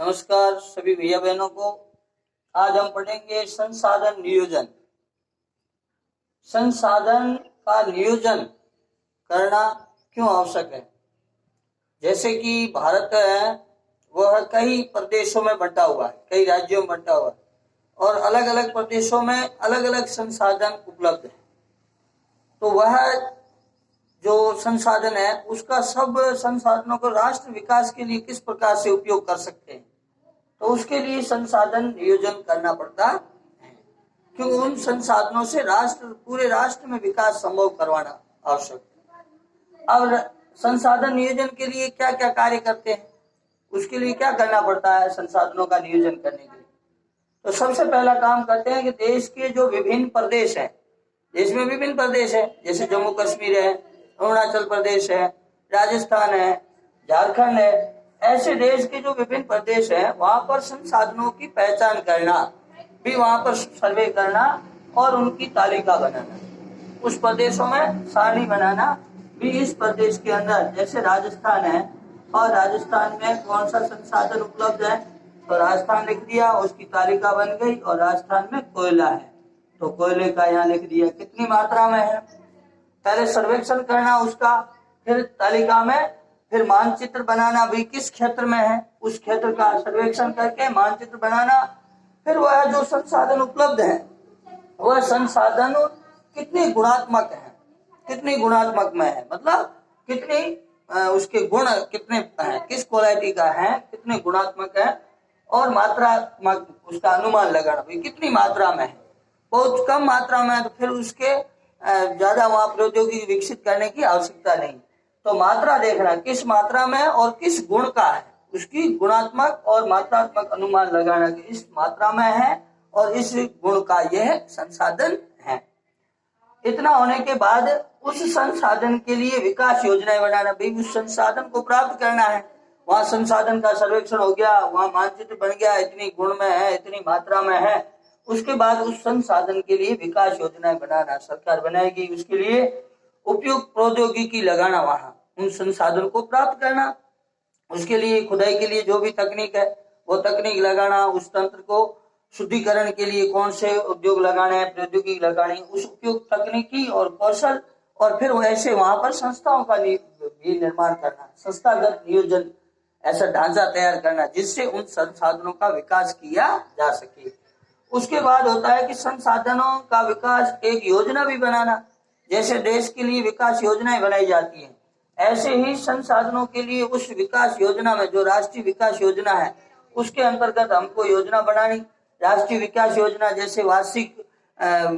नमस्कार सभी भैया बहनों को। आज हम पढ़ेंगे संसाधन नियोजन। संसाधन का नियोजन करना क्यों आवश्यक है। जैसे कि भारत है वह कई प्रदेशों में बंटा हुआ है, कई राज्यों में बंटा हुआ है और अलग अलग प्रदेशों में अलग अलग संसाधन उपलब्ध है। तो वह जो संसाधन है उसका सब संसाधनों को राष्ट्र विकास के लिए किस प्रकार से उपयोग कर सकते हैं, तो उसके लिए संसाधन नियोजन करना पड़ता है, क्योंकि उन संसाधनों से पूरे राष्ट्र में विकास संभव करवाना आवश्यक है। अब संसाधन नियोजन के लिए क्या क्या कार्य करते हैं, उसके लिए क्या करना पड़ता है संसाधनों का नियोजन करने के लिए। तो सबसे पहला काम करते हैं कि देश के जो विभिन्न प्रदेश हैं, देश में विभिन्न प्रदेश है, जैसे जम्मू कश्मीर है, अरुणाचल प्रदेश है, राजस्थान है, झारखंड है, ऐसे देश के जो विभिन्न प्रदेश हैं वहां पर संसाधनों की पहचान करना भी, वहां पर सर्वे करना और उनकी तालिका बनाना, उस प्रदेशों में सारणी बनाना भी। इस प्रदेश के अंदर जैसे राजस्थान है और राजस्थान में कौन सा संसाधन उपलब्ध है, तो राजस्थान लिख दिया, उसकी तालिका बन गई। और राजस्थान में कोयला है तो कोयले का यहाँ लिख दिया कितनी मात्रा में है, पहले सर्वेक्षण करना उसका, फिर तालिका में, फिर मानचित्र बनाना भी किस क्षेत्र में है, उस क्षेत्र का सर्वेक्षण करके मानचित्र बनाना। फिर वह जो संसाधन उपलब्ध है वह संसाधन कितनी गुणात्मक है, कितनी गुणात्मक में है, मतलब कितनी उसके गुण कितने हैं, किस क्वालिटी का है, कितने गुणात्मक है, और मात्रात्मक उसका अनुमान लगाना भाई कितनी मात्रा में है। बहुत कम मात्रा में है तो फिर उसके ज्यादा वहां प्रौद्योगिकी विकसित करने की आवश्यकता नहीं। तो मात्रा देखना किस मात्रा में और किस गुण का है, उसकी गुणात्मक और मात्रात्मक अनुमान लगाना कि इस मात्रा में है और इस गुण का यह संसाधन है। इतना होने के बाद उस संसाधन के लिए विकास योजनाएं बनाना भी, उस संसाधन को प्राप्त करना है। वहां संसाधन का सर्वेक्षण हो गया, वहां मानचित्र बन गया, इतनी गुण में है, इतनी मात्रा में है, उसके बाद उस संसाधन के लिए विकास योजनाएं बनाना सरकार बनाएगी। उसके लिए उपयुक्त प्रौद्योगिकी लगाना, वहां उन संसाधन को प्राप्त करना, उसके लिए खुदाई के लिए जो भी तकनीक है वो तकनीक लगाना, उस तंत्र को शुद्धिकरण के लिए कौन से उद्योग लगाने हैं, प्रौद्योगिकी लगानी, उस उपयुक्त तकनीकी और कौशल, और फिर वैसे वहां पर संस्थाओं का भी निर्माण करना, संस्थागत नियोजन, ऐसा ढांचा तैयार करना जिससे उन संसाधनों का विकास किया जा सके। उसके बाद होता है कि संसाधनों का विकास एक योजना भी बनाना। जैसे देश के लिए विकास योजनाएं बनाई जाती हैं, ऐसे ही संसाधनों के लिए उस विकास योजना में, जो राष्ट्रीय विकास योजना है उसके अंतर्गत हमको योजना बनानी। राष्ट्रीय विकास योजना जैसे वार्षिक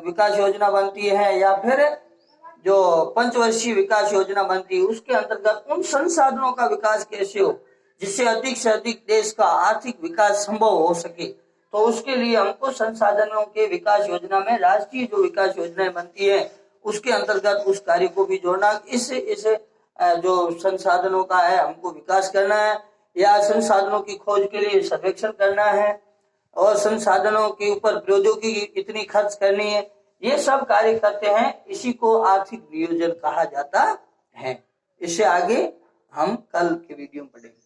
विकास योजना बनती है या फिर जो पंचवर्षीय विकास योजना बनती है, उसके अंतर्गत उन संसाधनों का विकास कैसे हो जिससे अधिक से अधिक देश का आर्थिक विकास संभव हो सके। तो उसके लिए हमको संसाधनों के विकास योजना में राष्ट्रीय जो विकास योजनाएं बनती है उसके अंतर्गत उस कार्य को भी जोड़ना। इस जो संसाधनों का है हमको विकास करना है, या संसाधनों की खोज के लिए सर्वेक्षण करना है, और संसाधनों के ऊपर प्रौद्योगिकी इतनी खर्च करनी है, ये सब कार्य करते हैं। इसी को आर्थिक नियोजन कहा जाता है। इससे आगे हम कल के वीडियो में पढ़ेंगे।